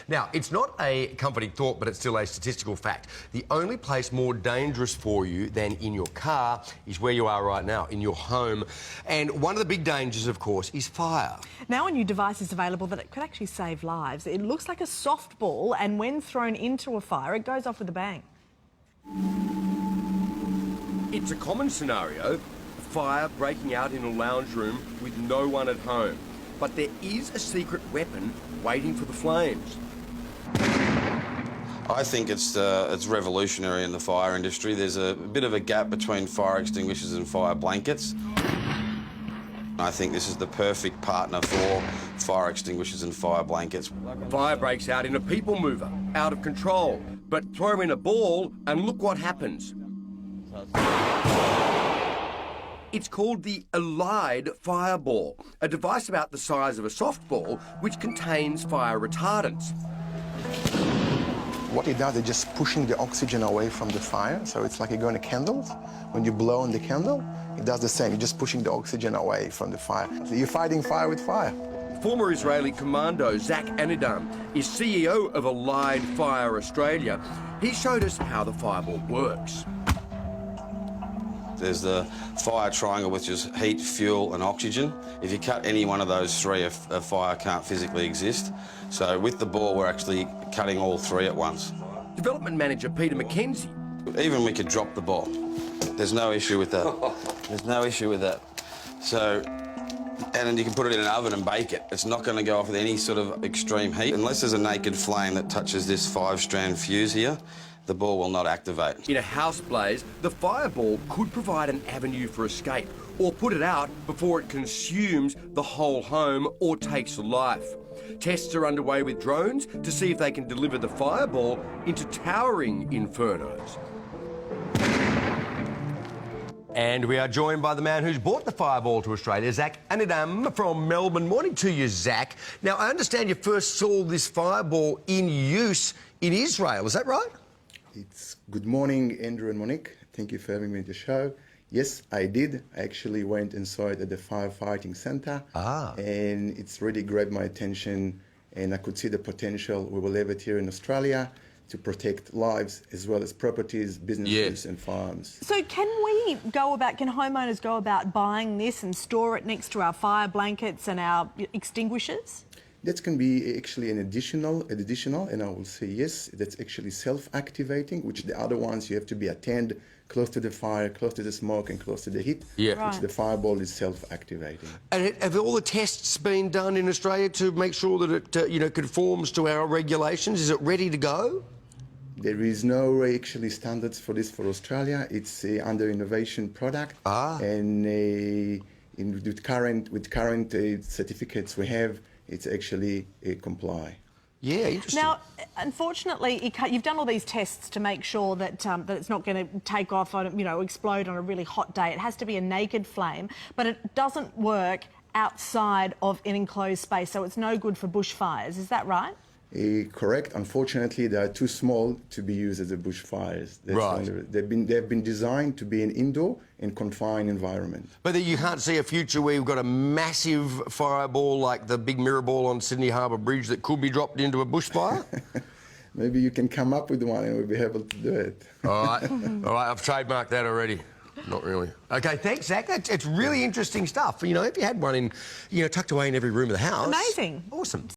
Now, it's not a comforting thought, but it's still a statistical fact. The only place more dangerous for you than in your car is where you are right now, in your home. And one of the big dangers, of course, is fire. Now a new device is available that it could actually save lives. It looks like a softball, and when thrown into a fire, it goes off with a bang. It's a common scenario, fire breaking out in a lounge room with no one at home. But there is a secret weapon waiting for the flames. I think it's revolutionary in the fire industry. There's a bit of a gap between fire extinguishers and fire blankets. I think this is the perfect partner for fire extinguishers and fire blankets. Fire breaks out in a people mover, out of control. But throw in a ball and look what happens. It's called the Elide Fireball, a device about the size of a softball which contains fire retardants. What it does is just pushing the oxygen away from the fire, so it's like you're going to candles. When you blow on the candle, it does the same. You're just pushing the oxygen away from the fire. So you're fighting fire with fire. Former Israeli commando Zach Anidam is CEO of Elide Fire Australia. He showed us how the fireball works. There's the fire triangle, which is heat, fuel and oxygen. If you cut any one of those three, a fire can't physically exist. So with the ball, we're actually cutting all three at once. Development manager Peter McKenzie. Even we could drop the ball. There's no issue with that. There's no issue with that. So, and then you can put it in an oven and bake it. It's not going to go off with any sort of extreme heat. Unless there's a naked flame that touches this 5-strand fuse here, the ball will not activate. In a house blaze, the fireball could provide an avenue for escape or put it out before it consumes the whole home or takes life. Tests are underway with drones to see if they can deliver the fireball into towering infernos. And we are joined by the man who's brought the fireball to Australia, Zach Anidam from Melbourne. Morning to you, Zach. Now, I understand you first saw this fireball in use in Israel, is that right? It's good morning, Andrew and Monique. Thank you for having me on the show. Yes, I did. I actually went and saw it at the firefighting centre. And it's really grabbed my attention, and I could see the potential we will have it here in Australia to protect lives as well as properties, businesses and farms. So can homeowners go about buying this and store it next to our fire blankets and our extinguishers? That can be actually an additional, and I will say yes, that's actually self-activating, which the other ones you have to be attend close to the fire, close to the smoke and close to the heat, which the fireball is self-activating. And have all the tests been done in Australia to make sure that it conforms to our regulations? Is it ready to go? There is no actually standards for this for Australia. It's under innovation product, and with current certificates we have, it's actually comply. Yeah, interesting. Now, unfortunately, you've done all these tests to make sure that that it's not going to take off on, explode on a really hot day. It has to be a naked flame, but it doesn't work outside of an enclosed space, so it's no good for bushfires. Is that right? Correct. Unfortunately, they are too small to be used as a bushfires. They've been designed to be an indoor and confined environment. But you can't see a future where you've got a massive fireball like the big mirror ball on Sydney Harbour Bridge that could be dropped into a bushfire? Maybe you can come up with one and we'll be able to do it. All right, I've trademarked that already. Not really. OK, thanks, Zach. It's really interesting stuff. If you had one in, tucked away in every room of the house. Amazing. Awesome.